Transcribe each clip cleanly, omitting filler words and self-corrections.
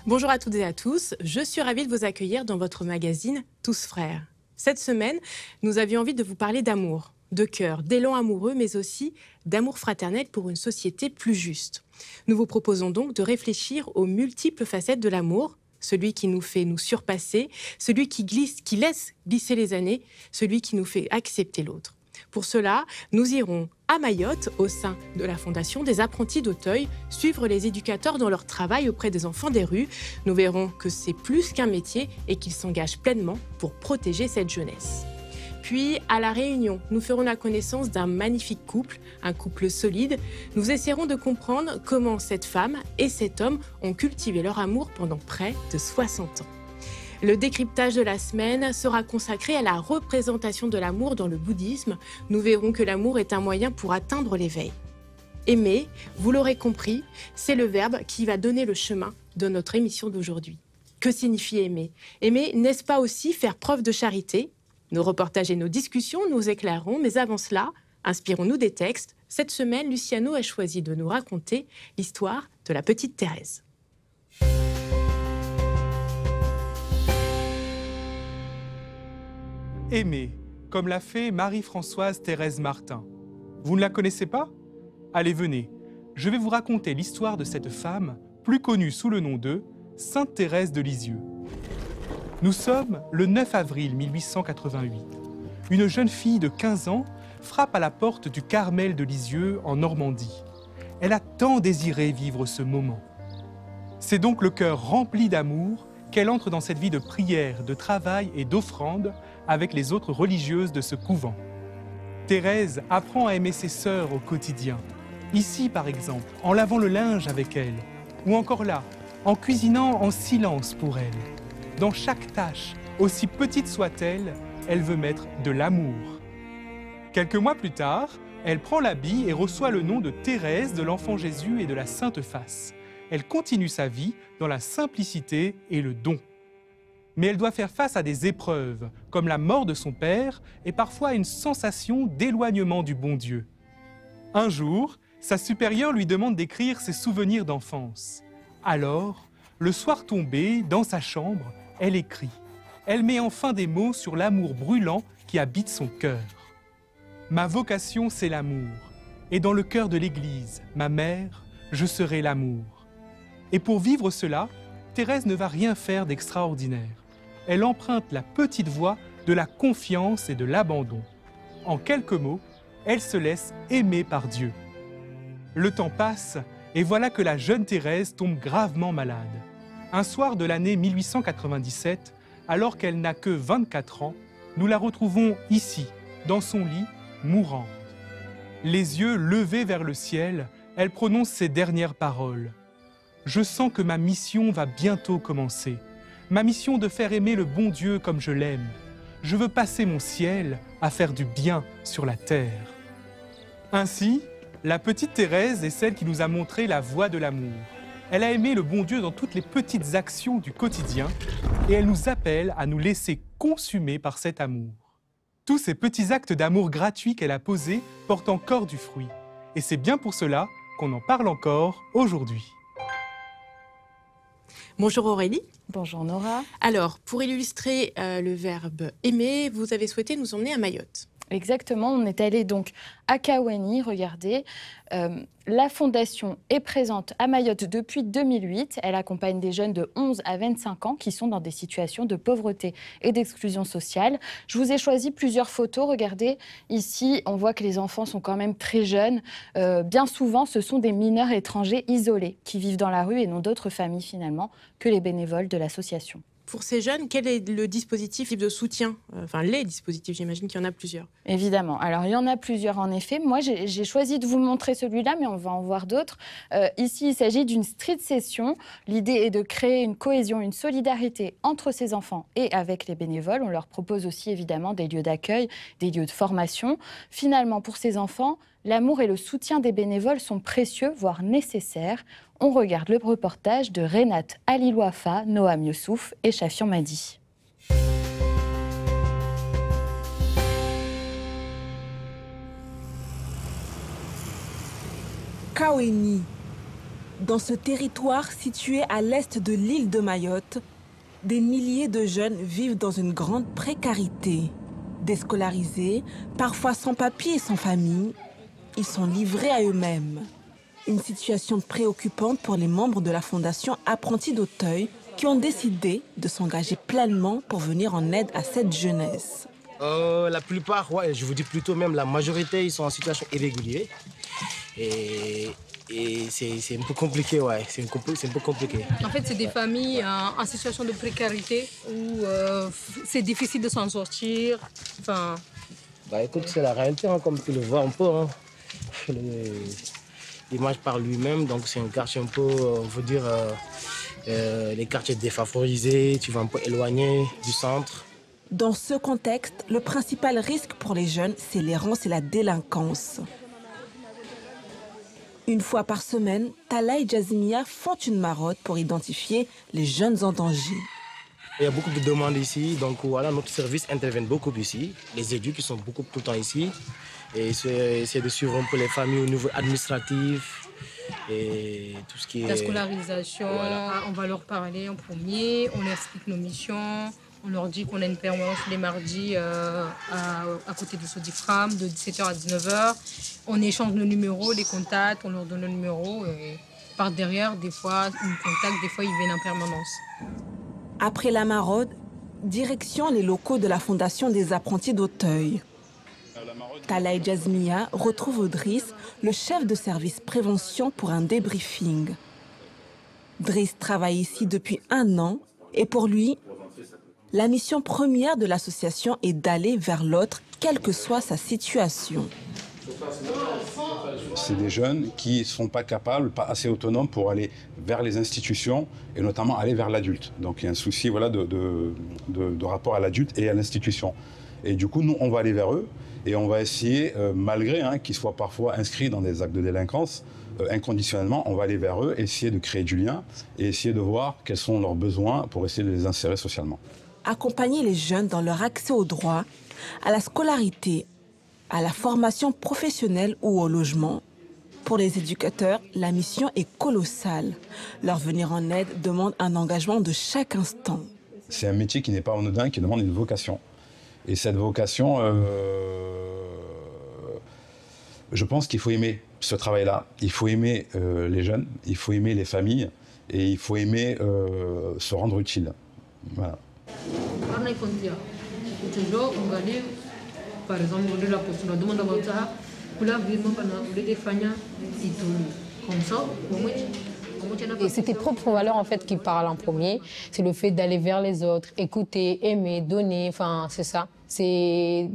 Bonjour à toutes et à tous, je suis ravie de vous accueillir dans votre magazine Tous Frères. Cette semaine, nous avions envie de vous parler d'amour, de cœur, d'élan amoureux, mais aussi d'amour fraternel pour une société plus juste. Nous vous proposons donc de réfléchir aux multiples facettes de l'amour, celui qui nous fait nous surpasser, celui qui laisse glisser les années, celui qui nous fait accepter l'autre. Pour cela, nous irons à Mayotte, au sein de la Fondation des apprentis d'Auteuil, suivre les éducateurs dans leur travail auprès des enfants des rues. Nous verrons que c'est plus qu'un métier et qu'ils s'engagent pleinement pour protéger cette jeunesse. Puis, à La Réunion, nous ferons la connaissance d'un magnifique couple, un couple solide. Nous essaierons de comprendre comment cette femme et cet homme ont cultivé leur amour pendant près de 60 ans. Le décryptage de la semaine sera consacré à la représentation de l'amour dans le bouddhisme. Nous verrons que l'amour est un moyen pour atteindre l'éveil. Aimer, vous l'aurez compris, c'est le verbe qui va donner le chemin de notre émission d'aujourd'hui. Que signifie aimer ? Aimer, n'est-ce pas aussi faire preuve de charité ? Nos reportages et nos discussions nous éclaireront, mais avant cela, inspirons-nous des textes. Cette semaine, Luciano a choisi de nous raconter l'histoire de la petite Thérèse. Aimer, comme l'a fait Marie-Françoise Thérèse Martin. Vous ne la connaissez pas ? Allez, venez, je vais vous raconter l'histoire de cette femme, plus connue sous le nom de Sainte Thérèse de Lisieux. Nous sommes le 9 avril 1888. Une jeune fille de 15 ans frappe à la porte du Carmel de Lisieux en Normandie. Elle a tant désiré vivre ce moment. C'est donc le cœur rempli d'amour qu'elle entre dans cette vie de prière, de travail et d'offrande avec les autres religieuses de ce couvent. Thérèse apprend à aimer ses sœurs au quotidien. Ici, par exemple, en lavant le linge avec elles, ou encore là, en cuisinant en silence pour elles. Dans chaque tâche, aussi petite soit-elle, elle veut mettre de l'amour. Quelques mois plus tard, elle prend l'habit et reçoit le nom de Thérèse de l'Enfant Jésus et de la Sainte Face. Elle continue sa vie dans la simplicité et le don. Mais elle doit faire face à des épreuves, comme la mort de son père et parfois une sensation d'éloignement du bon Dieu. Un jour, sa supérieure lui demande d'écrire ses souvenirs d'enfance. Alors, le soir tombé, dans sa chambre, elle écrit. Elle met enfin des mots sur l'amour brûlant qui habite son cœur. Ma vocation, c'est l'amour. Et dans le cœur de l'Église, ma mère, je serai l'amour. Et pour vivre cela, Thérèse ne va rien faire d'extraordinaire. Elle emprunte la petite voie de la confiance et de l'abandon. En quelques mots, elle se laisse aimer par Dieu. Le temps passe et voilà que la jeune Thérèse tombe gravement malade. Un soir de l'année 1897, alors qu'elle n'a que 24 ans, nous la retrouvons ici, dans son lit, mourante. Les yeux levés vers le ciel, elle prononce ces dernières paroles. « Je sens que ma mission va bientôt commencer. Ma mission de faire aimer le bon Dieu comme je l'aime. Je veux passer mon ciel à faire du bien sur la terre. » Ainsi, la petite Thérèse est celle qui nous a montré la voie de l'amour. Elle a aimé le bon Dieu dans toutes les petites actions du quotidien et elle nous appelle à nous laisser consumer par cet amour. Tous ces petits actes d'amour gratuits qu'elle a posés portent encore du fruit. Et c'est bien pour cela qu'on en parle encore aujourd'hui. Bonjour Aurélie. Bonjour Nora. Alors, pour illustrer le verbe aimer, vous avez souhaité nous emmener à Mayotte. Exactement, on est allé donc à Kawani, regardez. La Fondation est présente à Mayotte depuis 2008. Elle accompagne des jeunes de 11 à 25 ans qui sont dans des situations de pauvreté et d'exclusion sociale. Je vous ai choisi plusieurs photos. Regardez, ici, on voit que les enfants sont quand même très jeunes. Bien souvent, ce sont des mineurs étrangers isolés qui vivent dans la rue et n'ont d'autres familles finalement que les bénévoles de l'association. Pour ces jeunes, quel est le dispositif de soutien ? Enfin, les dispositifs, j'imagine qu'il y en a plusieurs. Évidemment. Alors, il y en a plusieurs, en effet. Moi, j'ai choisi de vous montrer celui-là, mais on va en voir d'autres. Ici, il s'agit d'une street session. L'idée est de créer une cohésion, une solidarité entre ces enfants et avec les bénévoles. On leur propose aussi, évidemment, des lieux d'accueil, des lieux de formation. Finalement, pour ces enfants, l'amour et le soutien des bénévoles sont précieux, voire nécessaires. On regarde le reportage de Renate Alilouafa, Noam Youssouf et Chafian Madi. Kaweni, Dans ce territoire situé à l'est de l'île de Mayotte, des milliers de jeunes vivent dans une grande précarité. Déscolarisés, parfois sans papier et sans famille, ils sont livrés à eux-mêmes. Une situation préoccupante pour les membres de la Fondation Apprentis d'Auteuil qui ont décidé de s'engager pleinement pour venir en aide à cette jeunesse. La plupart, ouais, je vous dis plutôt même la majorité, ils sont en situation irrégulière. Et c'est un peu compliqué, ouais, c'est un peu compliqué. En fait, c'est des familles en situation de précarité où c'est difficile de s'en sortir. Enfin... Bah écoute, c'est la réalité, hein, comme tu le vois un peu. Hein. L'image par lui-même, donc c'est un quartier un peu, on veut dire, les quartiers défavorisés, tu vas un peu éloigné du centre. Dans ce contexte, le principal risque pour les jeunes, c'est l'errance et la délinquance. Une fois par semaine, Tala et Jazimia font une maraude pour identifier les jeunes en danger. Il y a beaucoup de demandes ici, donc voilà, notre service intervient beaucoup ici. Les éducs qui sont beaucoup tout le temps ici. Et essayer de suivre un peu les familles au niveau administratif et tout ce qui est... La scolarisation, voilà. On va leur parler en premier, on leur explique nos missions, on leur dit qu'on a une permanence les mardis à côté de Sodifram de 17h à 19h. On échange nos numéros, les contacts, on leur donne le numéro et par derrière, des fois, ils nous contactent, des fois, ils viennent en permanence. Après la maraude, direction les locaux de la Fondation des Apprentis d'Auteuil. Tala et Jazmia retrouvent Driss, le chef de service prévention, pour un débriefing. Driss travaille ici depuis 1 an et pour lui, la mission première de l'association est d'aller vers l'autre, quelle que soit sa situation. C'est des jeunes qui ne sont pas capables, pas assez autonomes pour aller vers les institutions et notamment aller vers l'adulte. Donc il y a un souci voilà, de rapport à l'adulte et à l'institution. Et du coup, nous, on va aller vers eux et on va essayer, malgré qu'ils soient parfois inscrits dans des actes de délinquance, inconditionnellement, on va aller vers eux, essayer de créer du lien et essayer de voir quels sont leurs besoins pour essayer de les insérer socialement. Accompagner les jeunes dans leur accès aux droits, à la scolarité, à la formation professionnelle ou au logement. Pour les éducateurs, la mission est colossale. Leur venir en aide demande un engagement de chaque instant. C'est un métier qui n'est pas anodin, qui demande une vocation. Et cette vocation, je pense qu'il faut aimer ce travail-là. Il faut aimer les jeunes, il faut aimer les familles et il faut aimer se rendre utile. Voilà. Par exemple, la demande d'avocat, pour la vie, comme ça, et c'est tes propres valeurs en fait qui parlent en premier. C'est le fait d'aller vers les autres, écouter, aimer, donner. Enfin, c'est ça. C'est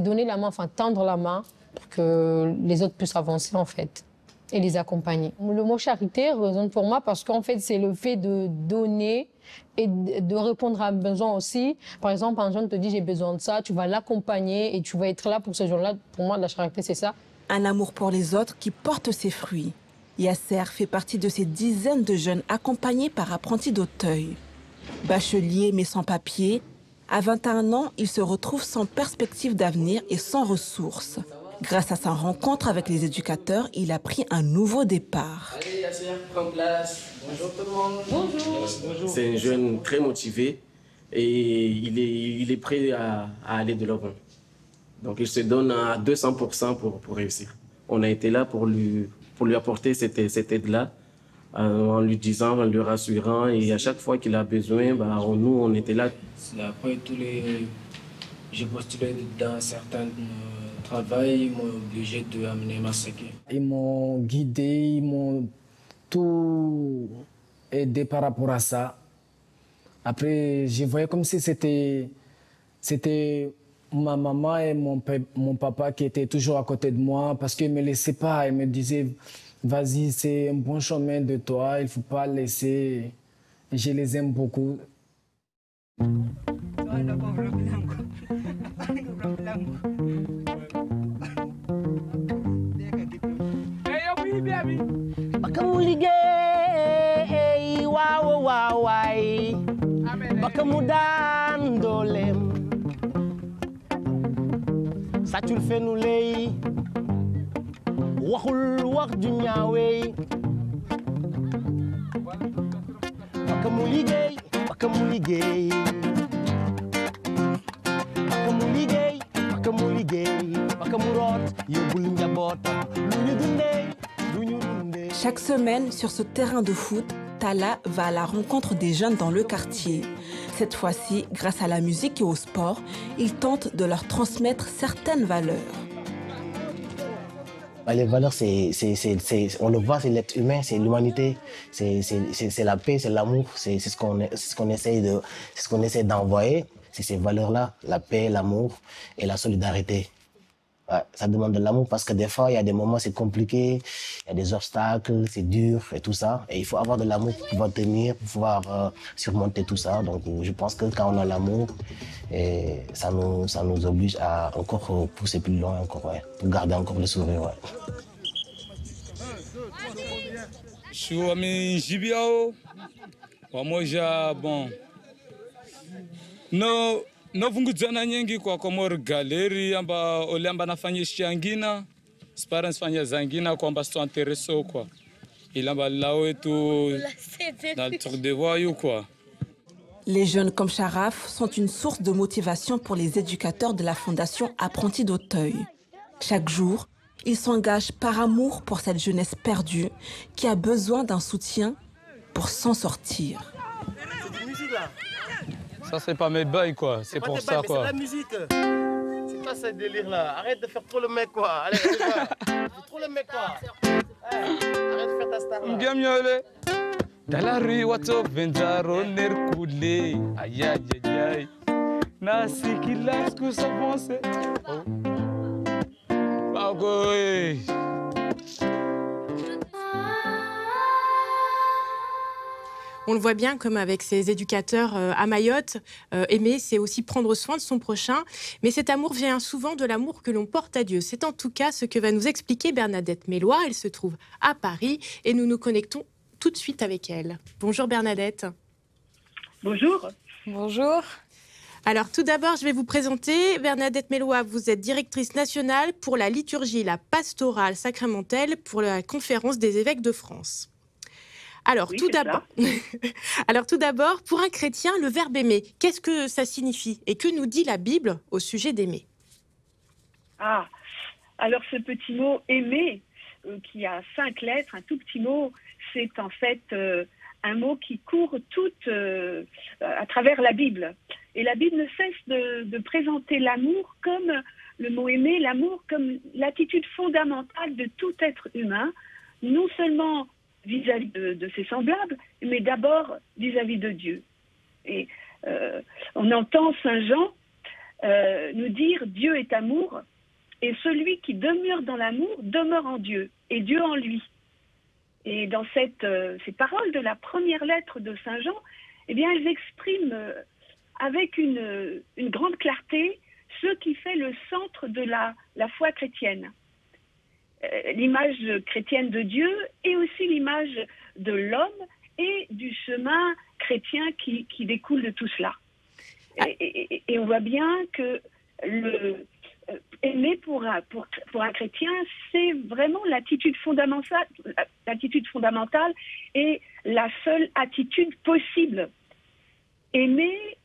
donner la main, enfin tendre la main pour que les autres puissent avancer en fait et les accompagner. Le mot charité résonne pour moi parce qu'en fait c'est le fait de donner et de répondre à un besoin aussi. Par exemple, un jeune te dit j'ai besoin de ça, tu vas l'accompagner et tu vas être là pour ce jeune-là. Pour moi, la charité, c'est ça. Un amour pour les autres qui porte ses fruits. Yasser fait partie de ces dizaines de jeunes accompagnés par Apprentis d'Auteuil. Bachelier mais sans papier, à 21 ans, il se retrouve sans perspective d'avenir et sans ressources. Grâce à sa rencontre avec les éducateurs, il a pris un nouveau départ. Allez Yasser, prends place. Bonjour tout le monde. Bonjour. C'est un jeune très motivé et il est prêt à aller de l'avant. Donc il se donne à 200% pour réussir. On a été là pour lui apporter cette aide-là, en lui disant, en le rassurant, et à chaque fois qu'il a besoin, nous on était là. Après j'ai postulé dans certains travail, ils m'ont obligé d'amener ma séquelle. Ils m'ont guidé, ils m'ont tout aidé par rapport à ça. Après, je voyais comme si c'était ma maman et mon papa qui étaient toujours à côté de moi parce qu'ils ne me laissaient pas. Ils me disaient, vas-y, c'est un bon chemin de toi, il ne faut pas laisser. Et je les aime beaucoup. Bakamu liggéey waaw waaw waay bakamu daan dooleem sàccul fenu lay waxul wax ju ñaawee mu liggéey bakka mu liggéey bakka mu liggéey bakka mu liggéey bakka mu root yóbbul njabootam lu ñu dundee lu ñu dundee. Chaque semaine, sur ce terrain de foot, Talla va à la rencontre des jeunes dans le quartier. Cette fois-ci, grâce à la musique et au sport, il tente de leur transmettre certaines valeurs. Les valeurs, on le voit, c'est l'être humain, c'est l'humanité, c'est la paix, c'est l'amour, c'est ce qu'on essaie d'envoyer, c'est ces valeurs-là, la paix, l'amour et la solidarité. Ouais, ça demande de l'amour parce que des fois, il y a des moments, c'est compliqué, il y a des obstacles, c'est dur et tout ça. Et il faut avoir de l'amour pour pouvoir tenir, pour pouvoir surmonter tout ça. Donc, je pense que quand on a l'amour, ça nous oblige à encore pousser plus loin, encore, ouais, pour garder encore le sourire. Ouais. Je suis ami Jibiao. Moi, j'ai bon. No. Novungudzana nyingi kwa komor galeri amba ole amba nafanya shangina sparans fanya zangina kwa amba sto interesso kwa ilamba lao etu dans le truc de voyou quoi. Les jeunes comme Sharaf sont une source de motivation pour les éducateurs de la Fondation Apprentis d'Auteuil. Chaque jour, ils s'engagent par amour pour cette jeunesse perdue qui a besoin d'un soutien pour s'en sortir. Ça, c'est pas mes bails, quoi. C'est pour ça, quoi. C'est la musique. C'est pas ce délire-là. Arrête de faire trop le mec, quoi. Allez, on y va. Fais trop le mec, quoi. Arrête de faire ta star, là. Bien mieux, dans la rue, what's vendaro nercoulé. Aïe, aïe, aïe, aïe. Nasi qui lâche que ça pense. On le voit bien, comme avec ses éducateurs à Mayotte, aimer, c'est aussi prendre soin de son prochain. Mais cet amour vient souvent de l'amour que l'on porte à Dieu. C'est en tout cas ce que va nous expliquer Bernadette Mélois. Elle se trouve à Paris et nous nous connectons tout de suite avec elle. Bonjour Bernadette. Bonjour. Bonjour. Alors tout d'abord, je vais vous présenter Bernadette Mélois. Vous êtes directrice nationale pour la liturgie et la pastorale sacramentelle pour la Conférence des évêques de France. Alors, oui, tout d'abord, pour un chrétien, le verbe aimer, qu'est-ce que ça signifie? Et que nous dit la Bible au sujet d'aimer? Ah, alors ce petit mot aimer, qui a 5 lettres, un tout petit mot, c'est en fait un mot qui court à travers la Bible. Et la Bible ne cesse de présenter l'amour comme, le mot aimer, l'amour comme l'attitude fondamentale de tout être humain, non seulement vis-à-vis de ses semblables, mais d'abord vis-à-vis de Dieu. Et on entend Saint Jean nous dire « Dieu est amour, et celui qui demeure dans l'amour demeure en Dieu, et Dieu en lui ». Et dans ces paroles de la première lettre de Saint Jean, eh bien, elles expriment avec une grande clarté ce qui fait le centre de la foi chrétienne. L'image chrétienne de Dieu et aussi l'image de l'homme et du chemin chrétien qui découle de tout cela. Et on voit bien que aimer pour un chrétien, c'est vraiment l'attitude fondamentale et la seule attitude possible. Aimer,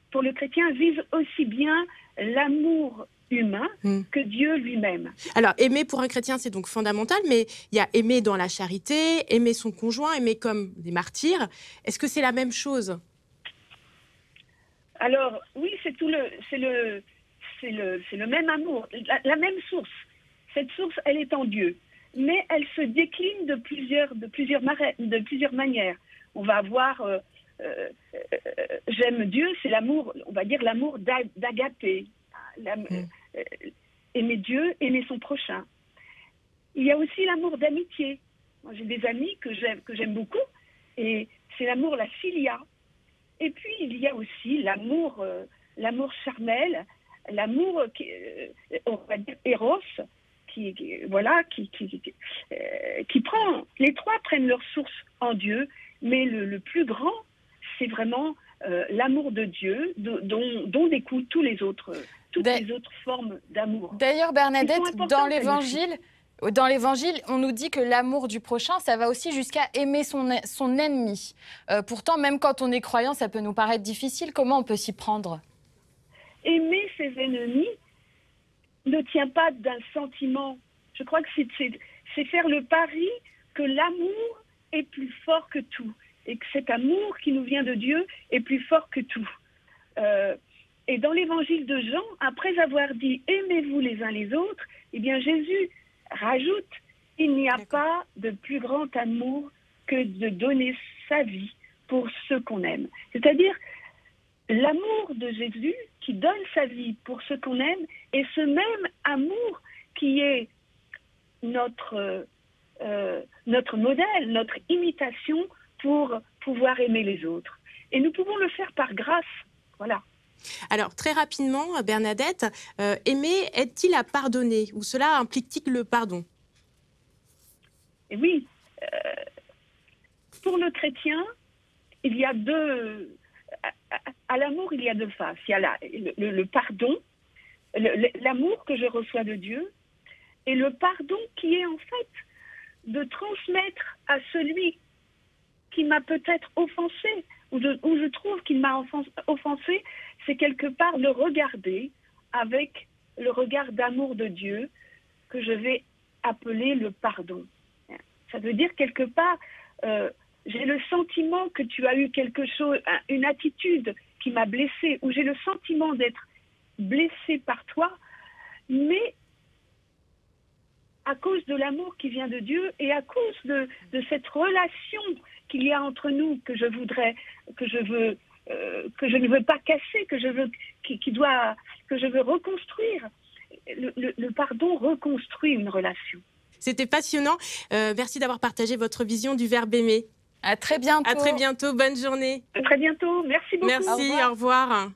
pour le chrétien, vise aussi bien l'amour humain que Dieu lui-même. Alors, aimer pour un chrétien, c'est donc fondamental, mais il y a aimer dans la charité, aimer son conjoint, aimer comme des martyrs. Est-ce que c'est la même chose? Alors, oui, c'est le même amour, la même source. Cette source, elle est en Dieu, mais elle se décline de plusieurs manières. On va avoir j'aime Dieu, c'est l'amour, on va dire l'amour d'agapé. Aimer Dieu, aimer son prochain. Il y a aussi l'amour d'amitié. Moi, j'ai des amis que j'aime beaucoup, et c'est l'amour, la philia. Et puis, il y a aussi l'amour charnel, l'amour, on va dire, éros, qui prend, les trois prennent leur source en Dieu, mais le plus grand, c'est vraiment l'amour de Dieu, dont découlent toutes les autres formes d'amour. D'ailleurs, Bernadette, dans l'Évangile, Dans l'Évangile, on nous dit que l'amour du prochain, ça va aussi jusqu'à aimer son ennemi. Pourtant, même quand on est croyant, ça peut nous paraître difficile. Comment on peut s'y prendre? Aimer ses ennemis ne tient pas d'un sentiment. Je crois que c'est faire le pari que l'amour est plus fort que tout et que cet amour qui nous vient de Dieu est plus fort que tout. Et dans l'évangile de Jean, après avoir dit « aimez-vous les uns les autres », eh bien Jésus rajoute « il n'y a pas de plus grand amour que de donner sa vie pour ceux qu'on aime ». C'est-à-dire l'amour de Jésus qui donne sa vie pour ceux qu'on aime et ce même amour qui est notre modèle, notre imitation pour pouvoir aimer les autres. Et nous pouvons le faire par grâce. Voilà. Alors, très rapidement, Bernadette, aimer aide-t-il à pardonner ou cela implique-t-il le pardon? Et oui. Pour le chrétien, il y a à l'amour, il y a deux faces. Il y a le pardon, l'amour que je reçois de Dieu, et le pardon qui est en fait de transmettre à celui qui m'a peut-être offensé, ou je trouve qu'il m'a offensé, c'est quelque part le regarder avec le regard d'amour de Dieu que je vais appeler le pardon. Ça veut dire quelque part, j'ai le sentiment que tu as eu quelque chose, une attitude qui m'a blessée, ou j'ai le sentiment d'être blessée par toi, mais à cause de l'amour qui vient de Dieu et à cause de cette relation qu'il y a entre nous que je ne veux pas casser, que je veux reconstruire. Le pardon reconstruit une relation. C'était passionnant. Merci d'avoir partagé votre vision du verbe aimer. À très bientôt. À très bientôt. Bonne journée. À très bientôt. Merci beaucoup. Merci. Au revoir.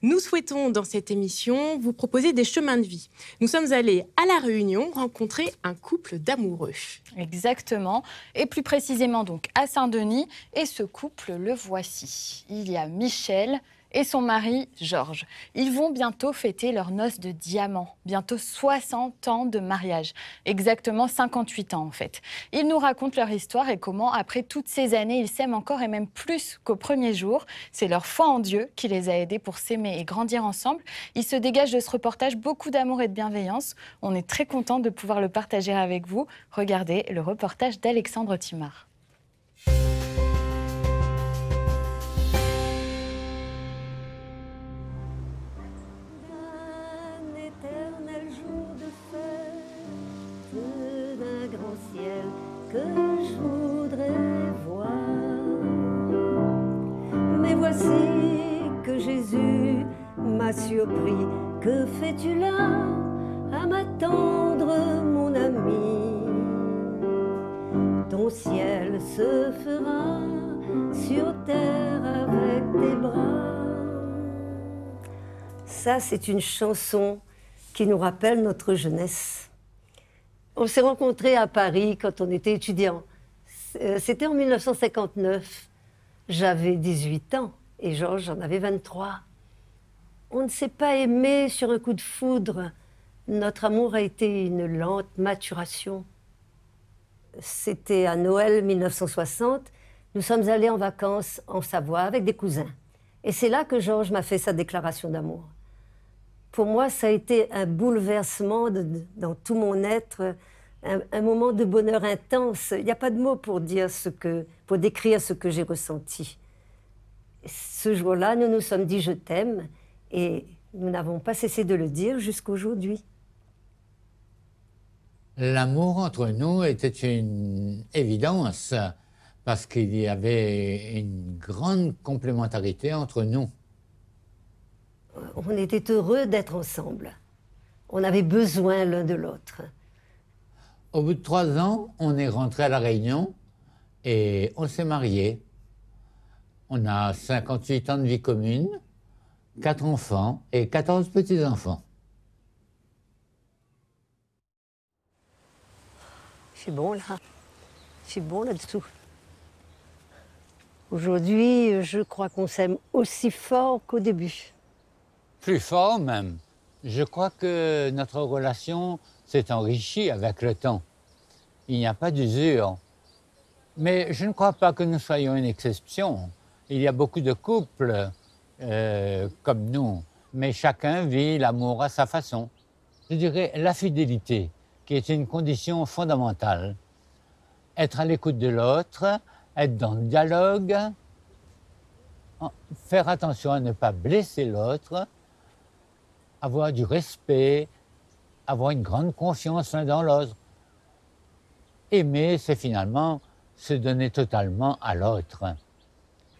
Nous souhaitons, dans cette émission, vous proposer des chemins de vie. Nous sommes allés à La Réunion rencontrer un couple d'amoureux. Exactement. Et plus précisément donc à Saint-Denis. Et ce couple, le voici. Il y a Michel et son mari Georges. Ils vont bientôt fêter leur noce de diamant. Bientôt 60 ans de mariage. Exactement 58 ans en fait. Ils nous racontent leur histoire et comment, après toutes ces années, ils s'aiment encore et même plus qu'au premier jour. C'est leur foi en Dieu qui les a aidés pour s'aimer et grandir ensemble. Il se dégage de ce reportage beaucoup d'amour et de bienveillance. On est très content de pouvoir le partager avec vous. Regardez le reportage d'Alexandre Timard. Que je voudrais voir. Mais voici que Jésus m'a surpris. Que fais-tu là à m'attendre, mon ami? Ton ciel se fera sur terre avec tes bras. Ça, c'est une chanson qui nous rappelle notre jeunesse. On s'est rencontrés à Paris quand on était étudiants. C'était en 1959. J'avais 18 ans et Georges en avait 23. On ne s'est pas aimé sur un coup de foudre. Notre amour a été une lente maturation. C'était à Noël 1960. Nous sommes allés en vacances en Savoie avec des cousins. Et c'est là que Georges m'a fait sa déclaration d'amour. Pour moi, ça a été un bouleversement dans tout mon être, un moment de bonheur intense. Il n'y a pas de mots pour décrire ce que j'ai ressenti. Ce jour-là, nous nous sommes dit « je t'aime » et nous n'avons pas cessé de le dire jusqu'aujourd'hui. L'amour entre nous était une évidence parce qu'il y avait une grande complémentarité entre nous. On était heureux d'être ensemble. On avait besoin l'un de l'autre. Au bout de 3 ans, on est rentré à La Réunion et on s'est mariés. On a 58 ans de vie commune, 4 enfants et 14 petits-enfants. C'est bon là. C'est bon là-dessous. Aujourd'hui, je crois qu'on s'aime aussi fort qu'au début. Plus fort même. Je crois que notre relation s'est enrichi avec le temps. Il n'y a pas d'usure. Mais je ne crois pas que nous soyons une exception. Il y a beaucoup de couples comme nous, mais chacun vit l'amour à sa façon. Je dirais la fidélité, qui est une condition fondamentale. Être à l'écoute de l'autre, être dans le dialogue, faire attention à ne pas blesser l'autre, avoir du respect, avoir une grande confiance l'un dans l'autre. Aimer, c'est finalement se donner totalement à l'autre.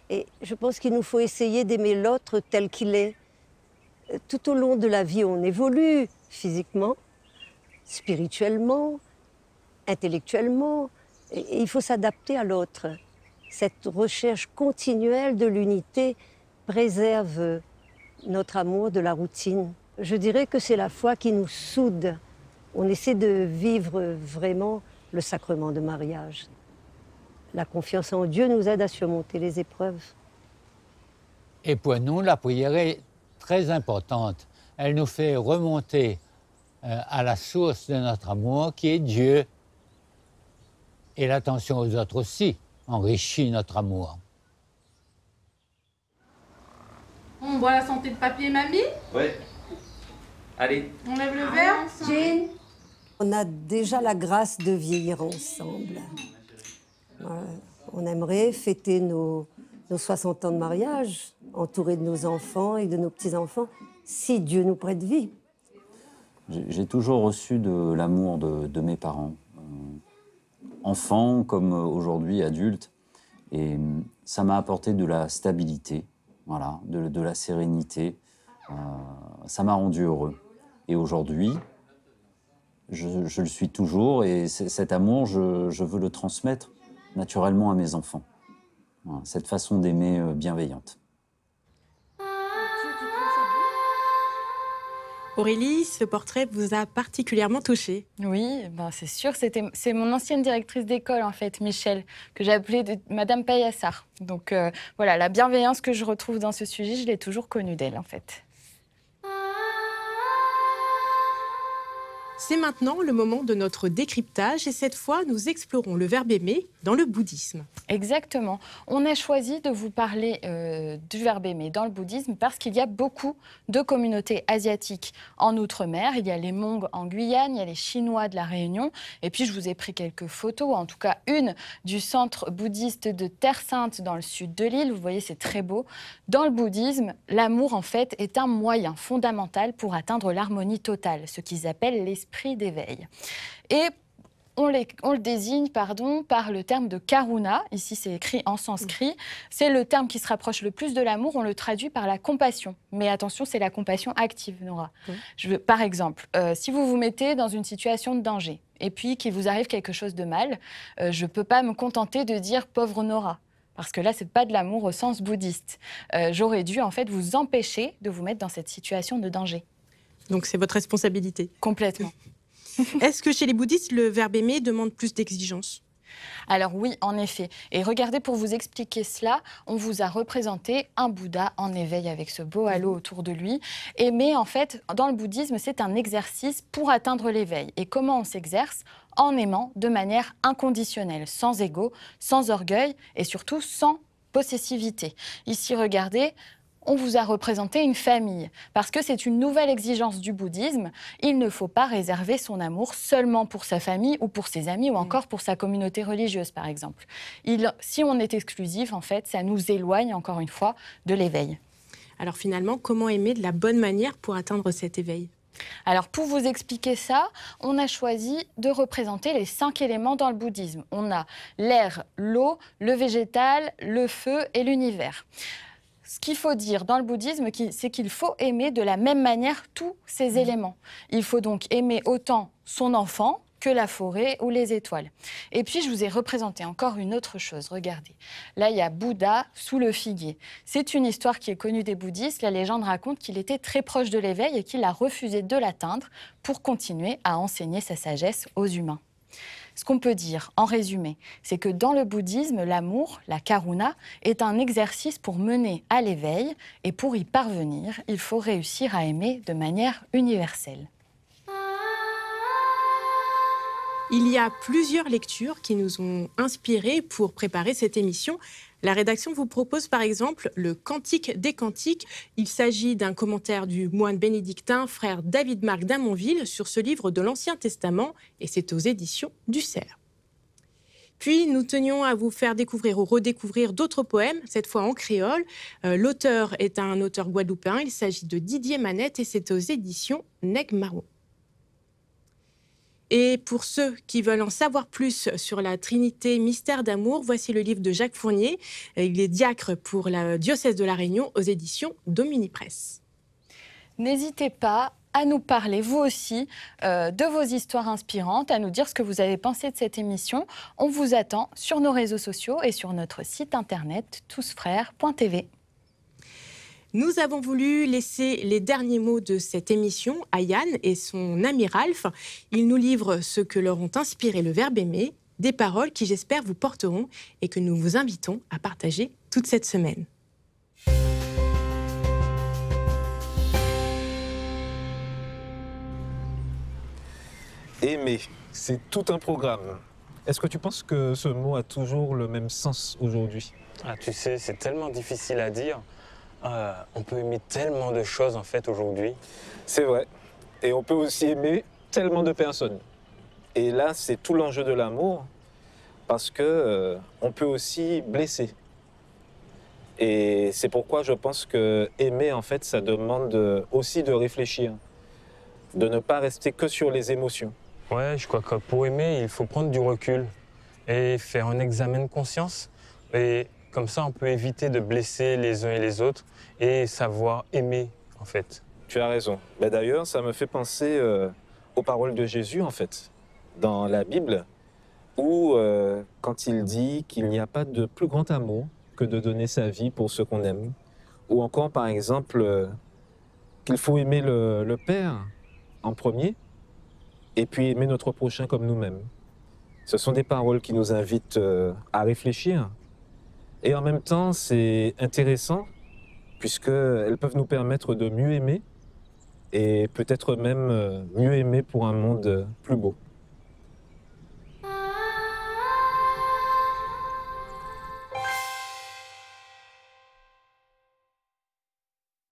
Et je pense qu'il nous faut essayer d'aimer l'autre tel qu'il est. Tout au long de la vie, on évolue physiquement, spirituellement, intellectuellement, et il faut s'adapter à l'autre. Cette recherche continuelle de l'unité préserve notre amour de la routine. Je dirais que c'est la foi qui nous soude. On essaie de vivre vraiment le sacrement de mariage. La confiance en Dieu nous aide à surmonter les épreuves. Et pour nous, la prière est très importante. Elle nous fait remonter à la source de notre amour, qui est Dieu. Et l'attention aux autres aussi enrichit notre amour. On boit la santé de papy et mamie? Oui. Allez. On lève le verre? Jean. On a déjà la grâce de vieillir ensemble. On aimerait fêter nos 60 ans de mariage, entourés de nos enfants et de nos petits-enfants, si Dieu nous prête vie. J'ai toujours reçu de l'amour de mes parents, enfants comme aujourd'hui adultes, et ça m'a apporté de la stabilité, voilà, de la sérénité. Ça m'a rendu heureux. Et aujourd'hui, je le suis toujours, et cet amour, je veux le transmettre naturellement à mes enfants. Voilà, cette façon d'aimer bienveillante. Aurélie, ce portrait vous a particulièrement touchée. Oui, ben c'est sûr. C'est mon ancienne directrice d'école, en fait, Michel, que j'appelais Madame Paillassard. Donc voilà, la bienveillance que je retrouve dans ce sujet, je l'ai toujours connue d'elle, en fait. C'est maintenant le moment de notre décryptage et cette fois, nous explorons le verbe aimer dans le bouddhisme. Exactement. On a choisi de vous parler du verbe aimer dans le bouddhisme parce qu'il y a beaucoup de communautés asiatiques en Outre-mer. Il y a les Mongs en Guyane, il y a les Chinois de la Réunion. Et puis, je vous ai pris quelques photos, en tout cas une du centre bouddhiste de Terre Sainte dans le sud de l'île. Vous voyez, c'est très beau. Dans le bouddhisme, l'amour, en fait, est un moyen fondamental pour atteindre l'harmonie totale, ce qu'ils appellent l'esprit d'éveil. Et on le désigne par le terme de karuna. Ici, c'est écrit en sanskrit. C'est le terme qui se rapproche le plus de l'amour. On le traduit par la compassion. Mais attention, c'est la compassion active, Nora. Par exemple, si vous vous mettez dans une situation de danger et puis qu'il vous arrive quelque chose de mal, je ne peux pas me contenter de dire « pauvre Nora ». Parce que là, ce n'est pas de l'amour au sens bouddhiste. J'aurais dû, en fait, vous empêcher de vous mettre dans cette situation de danger. Donc, c'est votre responsabilité. Complètement. Est-ce que chez les bouddhistes, le verbe aimer demande plus d'exigence? Alors oui, en effet. Et regardez, pour vous expliquer cela, on vous a représenté un Bouddha en éveil avec ce beau halo autour de lui. Aimer, en fait, dans le bouddhisme, c'est un exercice pour atteindre l'éveil. Et comment on s'exerce? En aimant de manière inconditionnelle, sans ego, sans orgueil et surtout sans possessivité. Ici, regardez, on vous a représenté une famille, parce que c'est une nouvelle exigence du bouddhisme. Il ne faut pas réserver son amour seulement pour sa famille ou pour ses amis ou encore pour sa communauté religieuse, par exemple. Si on est exclusif, en fait, ça nous éloigne, encore une fois, de l'éveil. Alors finalement, comment aimer de la bonne manière pour atteindre cet éveil? Alors, pour vous expliquer ça, on a choisi de représenter les 5 éléments dans le bouddhisme. On a l'air, l'eau, le végétal, le feu et l'univers. Ce qu'il faut dire dans le bouddhisme, c'est qu'il faut aimer de la même manière tous ces éléments. Il faut donc aimer autant son enfant que la forêt ou les étoiles. Et puis, je vous ai représenté encore une autre chose. Regardez. Là, il y a Bouddha sous le figuier. C'est une histoire qui est connue des bouddhistes. La légende raconte qu'il était très proche de l'éveil et qu'il a refusé de l'atteindre pour continuer à enseigner sa sagesse aux humains. Ce qu'on peut dire, en résumé, c'est que dans le bouddhisme, l'amour, la karuna, est un exercice pour mener à l'éveil. Et pour y parvenir, il faut réussir à aimer de manière universelle. Il y a plusieurs lectures qui nous ont inspirés pour préparer cette émission. La rédaction vous propose par exemple le Cantique des Cantiques. Il s'agit d'un commentaire du moine bénédictin frère David-Marc d'Amonville sur ce livre de l'Ancien Testament et c'est aux éditions du Cerf. Puis nous tenions à vous faire découvrir ou redécouvrir d'autres poèmes, cette fois en créole. L'auteur est un auteur guadeloupéen, il s'agit de Didier Manette et c'est aux éditions Nègre Marron. Et pour ceux qui veulent en savoir plus sur la Trinité Mystère d'amour, voici le livre de Jacques Fournier. Il est diacre pour le diocèse de La Réunion aux éditions Domini Presse. N'hésitez pas à nous parler, vous aussi, de vos histoires inspirantes, à nous dire ce que vous avez pensé de cette émission. On vous attend sur nos réseaux sociaux et sur notre site internet tousfrères.tv. Nous avons voulu laisser les derniers mots de cette émission à Yann et son ami Ralph. Ils nous livrent ce que leur ont inspiré le verbe aimer, des paroles qui, j'espère, vous porteront et que nous vous invitons à partager toute cette semaine. Aimer, c'est tout un programme. Est-ce que tu penses que ce mot a toujours le même sens aujourd'hui? Ah, tu sais, c'est tellement difficile à dire. On peut aimer tellement de choses en fait aujourd'hui. C'est vrai. Et on peut aussi aimer tellement de personnes. Et là, c'est tout l'enjeu de l'amour, parce que on peut aussi blesser. Et c'est pourquoi je pense que aimer, en fait, ça demande aussi de réfléchir, de ne pas rester que sur les émotions. Ouais, je crois que pour aimer, il faut prendre du recul et faire un examen de conscience. Et comme ça, on peut éviter de blesser les uns et les autres et savoir aimer, en fait. Tu as raison. Mais d'ailleurs, ça me fait penser aux paroles de Jésus, en fait, dans la Bible, où quand il dit qu'il n'y a pas de plus grand amour que de donner sa vie pour ceux qu'on aime, ou encore, par exemple, qu'il faut aimer le Père en premier, et puis aimer notre prochain comme nous-mêmes. Ce sont des paroles qui nous invitent à réfléchir. Et en même temps, c'est intéressant, puisqu'elles peuvent nous permettre de mieux aimer, et peut-être même mieux aimer pour un monde plus beau.